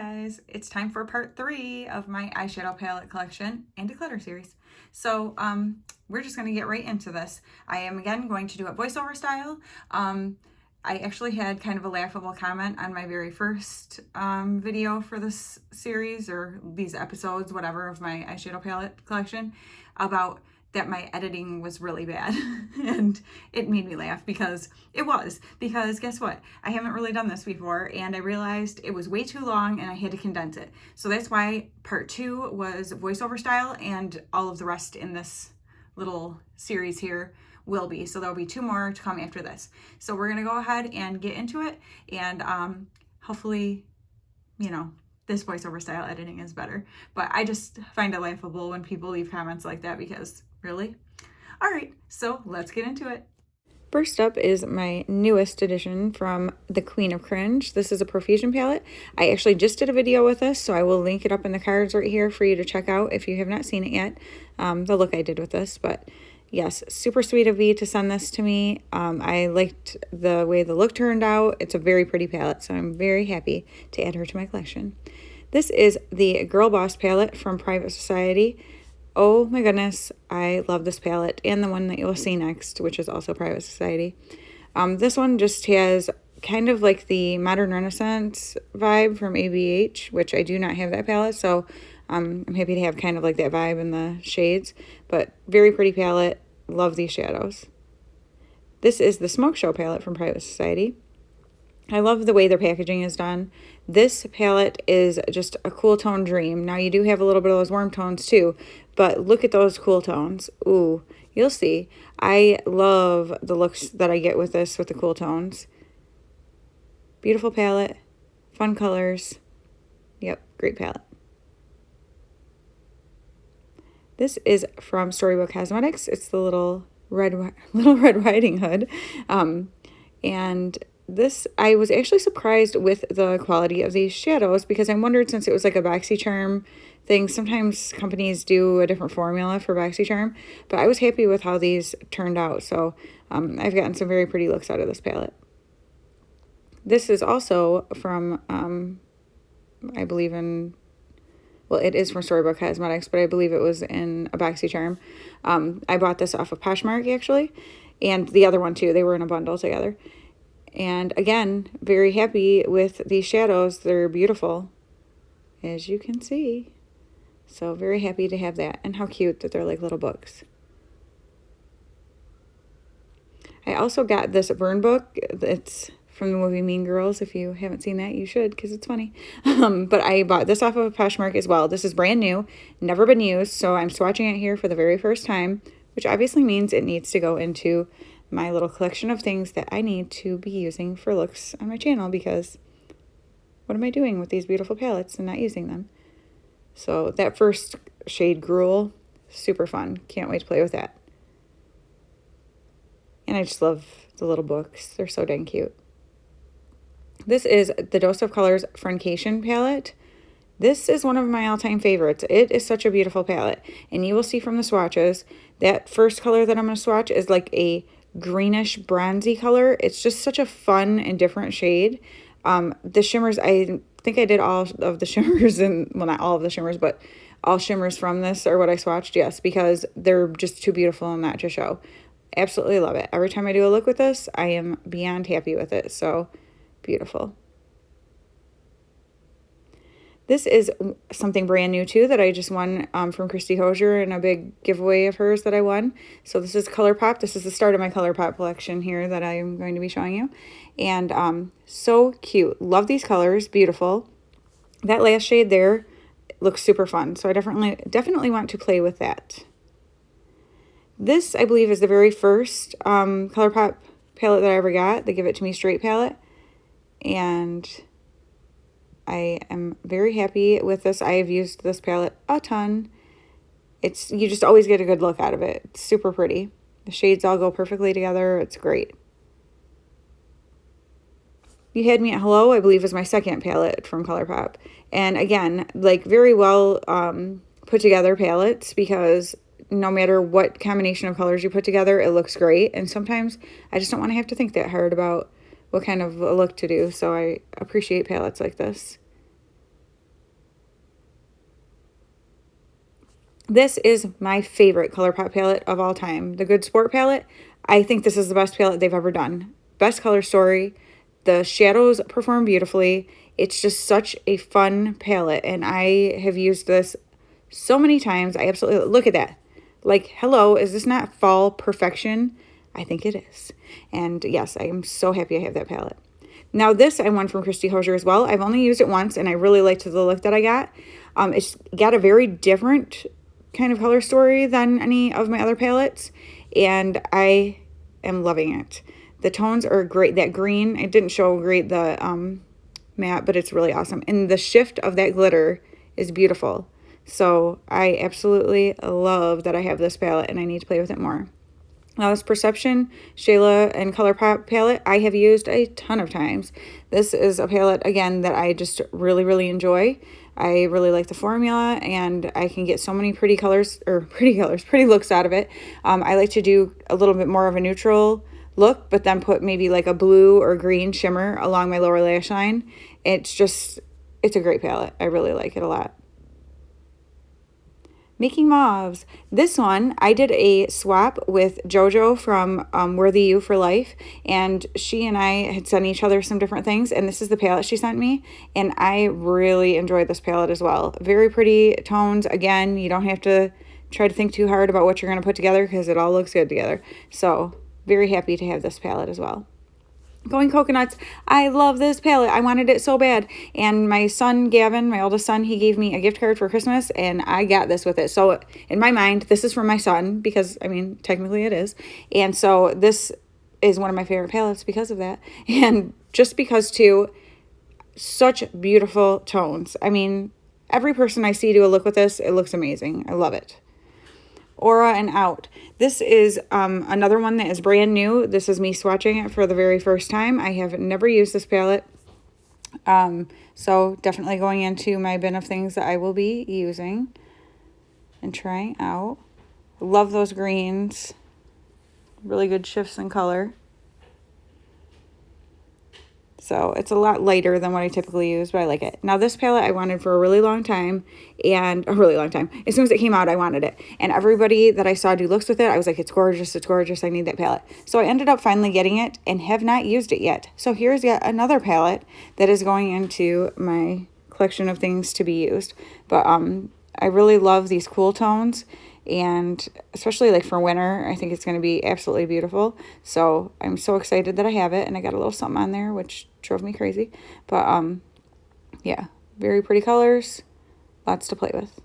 guys, it's time for part 3 of my eyeshadow palette collection and Declutter series. So we're just going to get right into this. I am again going to do it voiceover style. I actually had kind of a laughable comment on my very first video for this series, or these episodes, whatever, of my eyeshadow palette collection, about that my editing was really bad. And it made me laugh because guess what? I haven't really done this before, and I realized it was way too long and I had to condense it. So that's why part 2 was voiceover style, and all of the rest in this little series here will be. So there'll be 2 more to come after this. So we're gonna go ahead and get into it, and hopefully, this voiceover style editing is better. But I just find it laughable when people leave comments like that, because really? All right, so let's get into it. First up is my newest addition from the Queen of Cringe. This is a Profusion palette. I actually just did a video with this, so I will link it up in the cards right here for you to check out if you have not seen it yet. The look I did with this, but yes, super sweet of V to send this to me. I liked the way the look turned out. It's a very pretty palette, so I'm very happy to add her to my collection. This is the Girl Boss palette from Private Society. Oh my goodness, I love this palette, and the one that you'll see next, which is also Private Society. This one just has kind of like the modern Renaissance vibe from ABH, which I do not have that palette, so I'm happy to have kind of like that vibe in the shades. But very pretty palette. Love these shadows. This is the Smoke Show palette from Private Society. I love the way their packaging is done. This palette is just a cool tone dream. Now you do have a little bit of those warm tones too, but look at those cool tones. Ooh, you'll see. I love the looks that I get with this, with the cool tones. Beautiful palette, fun colors. Yep, great palette. This is from Storybook Cosmetics. It's the little Red Riding Hood. And this, I was actually surprised with the quality of these shadows, because I wondered, since it was like a BoxyCharm thing, sometimes companies do a different formula for BoxyCharm, but I was happy with how these turned out. So I've gotten some very pretty looks out of this palette. This is also from, I believe in, well, it is from Storybook Cosmetics, but I believe it was in a BoxyCharm. I bought this off of Poshmark, actually, and the other one too. They were in a bundle together. And again, very happy with these shadows. They're beautiful, as you can see. So very happy to have that. And how cute that they're like little books. I also got this burn book. It's from the movie Mean Girls. If you haven't seen that, you should, because it's funny. But I bought this off of Poshmark as well. This is brand new, never been used, so I'm swatching it here for the very first time, which obviously means it needs to go into my little collection of things that I need to be using for looks on my channel, because what am I doing with these beautiful palettes and not using them? So that first shade, Gruel, super fun. Can't wait to play with that. And I just love the little books. They're so dang cute. This is the Dose of Colors Frontation palette. This is one of my all-time favorites. It is such a beautiful palette. And you will see from the swatches, that first color that I'm going to swatch is like a greenish bronzy color. It's just such a fun and different shade. The shimmers, I think I did all of the shimmers, and well, not all of the shimmers, but all shimmers from this are what I swatched, yes, because they're just too beautiful and not to show. Absolutely love it. Every time I do a look with this, I am beyond happy with it. So beautiful. This is something brand new too that I just won from Christy Hosier in a big giveaway of hers that I won. So this is Colourpop. This is the start of my Colourpop collection here that I'm going to be showing you. And so cute. Love these colors. Beautiful. That last shade there looks super fun. So I definitely want to play with that. This, I believe, is the very first Colourpop palette that I ever got. The Give It To Me Straight palette. And I am very happy with this. I have used this palette a ton. You just always get a good look out of it. It's super pretty. The shades all go perfectly together. It's great. You Had Me at Hello, I believe, is my second palette from Colourpop. And again, like very well put together palettes, because no matter what combination of colors you put together, it looks great. And sometimes I just don't want to have to think that hard about what kind of a look to do. So I appreciate palettes like this. This is my favorite Colourpop palette of all time. The Good Sport palette. I think this is the best palette they've ever done. Best color story. The shadows perform beautifully. It's just such a fun palette, and I have used this so many times. I absolutely, look at that. Like, hello, is this not fall perfection? I think it is. And yes, I am so happy I have that palette. Now this I won from Christy Hosier as well. I've only used it once, and I really liked the look that I got. It's got a very different kind of color story than any of my other palettes, and I am loving it. The tones are great. That green, it didn't show great the matte, but it's really awesome. And the shift of that glitter is beautiful. So I absolutely love that I have this palette, and I need to play with it more. Now this Perception Shayla and Colourpop palette I have used a ton of times. This is a palette, again, that I just really enjoy. I really like the formula, and I can get so many pretty looks out of it. I like to do a little bit more of a neutral look, but then put maybe like a blue or green shimmer along my lower lash line. It's a great palette. I really like it a lot. Making Mauves. This one, I did a swap with JoJo from Worthy You for Life, and she and I had sent each other some different things, and this is the palette she sent me, and I really enjoyed this palette as well. Very pretty tones. Again, you don't have to try to think too hard about what you're going to put together because it all looks good together. So, very happy to have this palette as well. Going Coconuts. I love this palette. I wanted it so bad. And my son, Gavin, my oldest son, he gave me a gift card for Christmas, and I got this with it. So in my mind, this is for my son because, I mean, technically it is. And so this is one of my favorite palettes because of that. And just because, too, such beautiful tones. I mean, every person I see do a look with this, it looks amazing. I love it. Aura and Out. This is another one that is brand new. This is me swatching it for the very first time. I have never used this palette. So definitely going into my bin of things that I will be using and trying out. Love those greens. Really good shifts in color. So it's a lot lighter than what I typically use, but I like it. Now this palette I wanted for a really long time, and as soon as it came out, I wanted it. And everybody that I saw do looks with it, I was like, it's gorgeous, I need that palette. So I ended up finally getting it and have not used it yet. So here's yet another palette that is going into my collection of things to be used. But I really love these cool tones, and especially like for winter, I think it's going to be absolutely beautiful. So I'm so excited that I have it, and I got a little something on there which drove me crazy. But yeah, very pretty colors, lots to play with.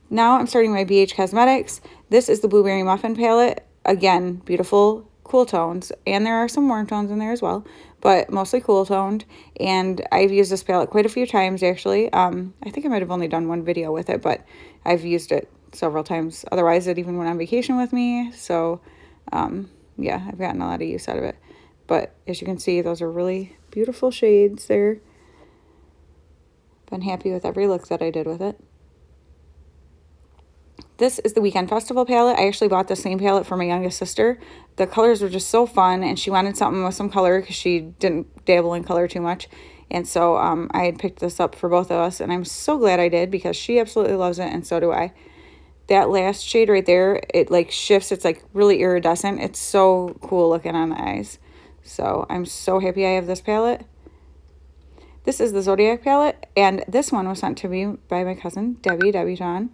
Now I'm starting my BH Cosmetics. This is the Blueberry Muffin palette. Again, beautiful cool tones, and there are some warm tones in there as well, but mostly cool toned. And I've used this palette quite a few times actually. I think I might have only done one video with it, but I've used it several times. Otherwise, it even went on vacation with me. So, yeah, I've gotten a lot of use out of it. But as you can see, those are really beautiful shades there. Been happy with every look that I did with it. This is the Weekend Festival palette. I actually bought the same palette for my youngest sister. The colors were just so fun, and she wanted something with some color because she didn't dabble in color too much. And so I had picked this up for both of us, and I'm so glad I did because she absolutely loves it, and so do I. That last shade right there, it like shifts. It's like really iridescent. It's so cool looking on the eyes. So I'm so happy I have this palette. This is the Zodiac palette, and this one was sent to me by my cousin, Debbie John.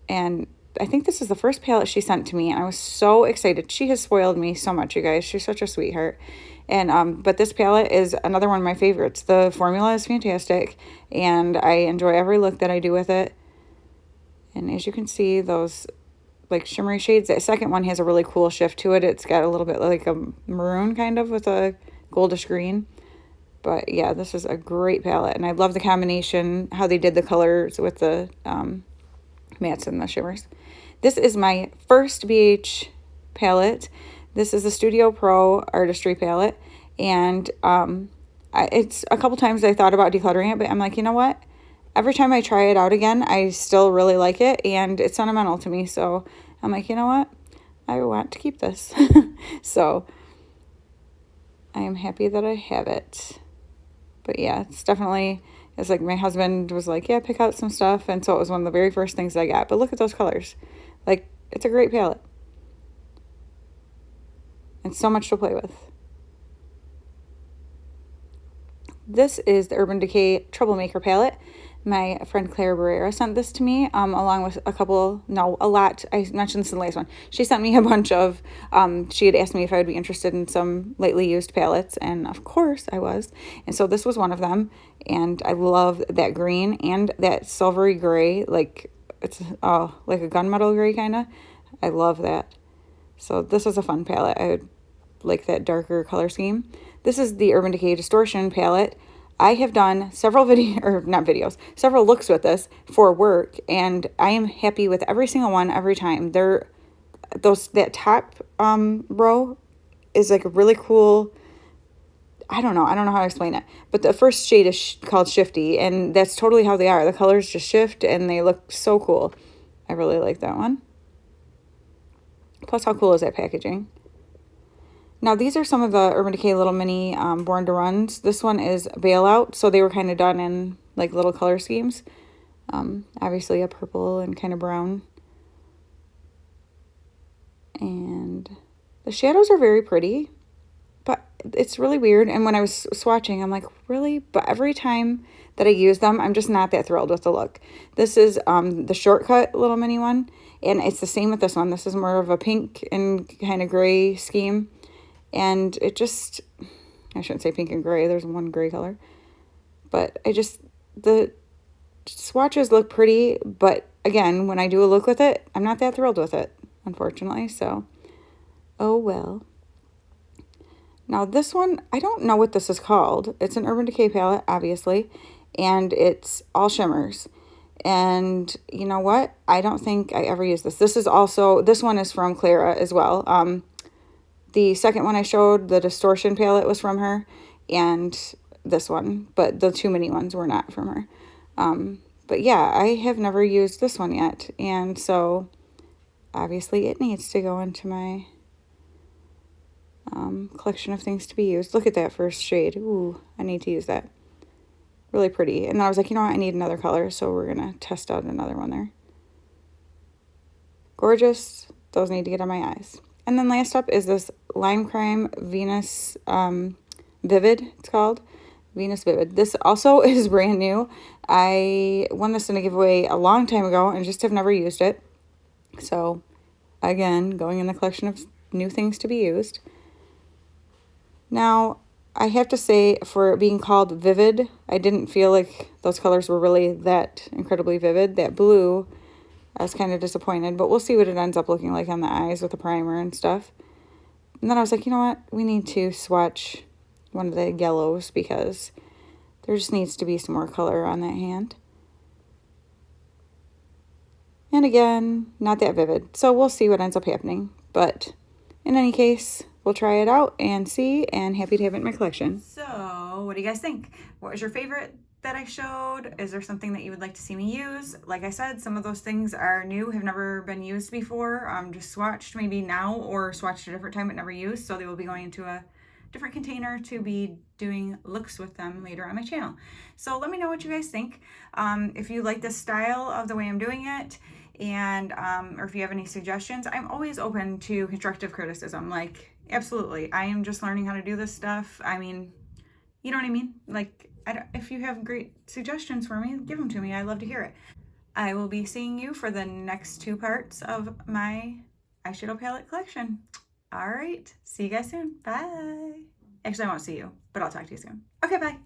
And I think this is the first palette she sent to me, and I was so excited. She has spoiled me so much, you guys. She's such a sweetheart. And but this palette is another one of my favorites. The formula is fantastic, and I enjoy every look that I do with it. And as you can see, those like shimmery shades, that second one has a really cool shift to it. It's got a little bit like a maroon kind of with a goldish green. But yeah, this is a great palette, and I love the combination, how they did the colors with the mattes and the shimmers. This is my first BH palette. This is the Studio Pro Artistry palette, and it's a couple times I thought about decluttering it, but I'm like, you know what? Every time I try it out again, I still really like it, and it's sentimental to me. So I'm like, you know what? I want to keep this. So I am happy that I have it. But yeah, it's definitely, It's like my husband was like, yeah, pick out some stuff. And so it was one of the very first things I got. But look at those colors. Like, it's a great palette. And so much to play with. This is the Urban Decay Troublemaker palette. My friend Claire Barrera sent this to me, along with a lot. I mentioned this in the last one. She sent me a bunch of, she had asked me if I would be interested in some lightly used palettes, and of course I was. And so this was one of them, and I love that green and that silvery gray, like it's like a gunmetal gray kind of. I love that. So this is a fun palette. I would like that darker color scheme. This is the Urban Decay Distortion palette. I have done several several looks with this for work, and I am happy with every single one every time. That top row is like a really cool, I don't know how to explain it, but the first shade is called Shifty, and that's totally how they are. The colors just shift, and they look so cool. I really like that one. Plus, how cool is that packaging? Now, these are some of the Urban Decay little mini Born to Runs. This one is Bailout, so they were kind of done in like little color schemes. Obviously a purple and kind of brown. And the shadows are very pretty, but it's really weird. And when I was swatching, I'm like, really? But every time that I use them, I'm just not that thrilled with the look. This is the Shortcut little mini one, and it's the same with this one. This is more of a pink and kind of gray scheme. And it just, I shouldn't say pink and gray. There's one gray color. But the swatches look pretty. But again, when I do a look with it, I'm not that thrilled with it, unfortunately. So, oh well. Now this one, I don't know what this is called. It's an Urban Decay palette, obviously. And it's all shimmers. And you know what? I don't think I ever used this. This one is from Clara as well. The second one I showed, the Distortion palette, was from her, and this one, but the two mini ones were not from her. But yeah, I have never used this one yet, and so obviously it needs to go into my collection of things to be used. Look at that first shade. Ooh, I need to use that. Really pretty. And then I was like, you know what, I need another color, so we're going to test out another one there. Gorgeous. Those need to get on my eyes. And then last up is this Lime Crime Venus Vivid, it's called. Venus Vivid. This also is brand new. I won this in a giveaway a long time ago and just have never used it. So, again, going in the collection of new things to be used. Now, I have to say, for being called Vivid, I didn't feel like those colors were really that incredibly vivid. That blue, I was kind of disappointed, but we'll see what it ends up looking like on the eyes with the primer and stuff. And then I was like, you know what? We need to swatch one of the yellows because there just needs to be some more color on that hand. And again, not that vivid. So we'll see what ends up happening. But in any case, we'll try it out and see, and happy to have it in my collection. So what do you guys think? What was your favorite that I showed? Is there something that you would like to see me use? Like I said, some of those things are new, have never been used before, just swatched maybe now or swatched at a different time but never used, so they will be going into a different container to be doing looks with them later on my channel. So let me know what you guys think. If you like this style of the way I'm doing it, and or if you have any suggestions, I'm always open to constructive criticism. Like, absolutely, I am just learning how to do this stuff. I mean, you know what I mean? Like, if you have great suggestions for me, give them to me. I love to hear it. I will be seeing you for the next two parts of my eyeshadow palette collection. All right, see you guys soon. Bye. Actually, I won't see you, but I'll talk to you soon. Okay, bye.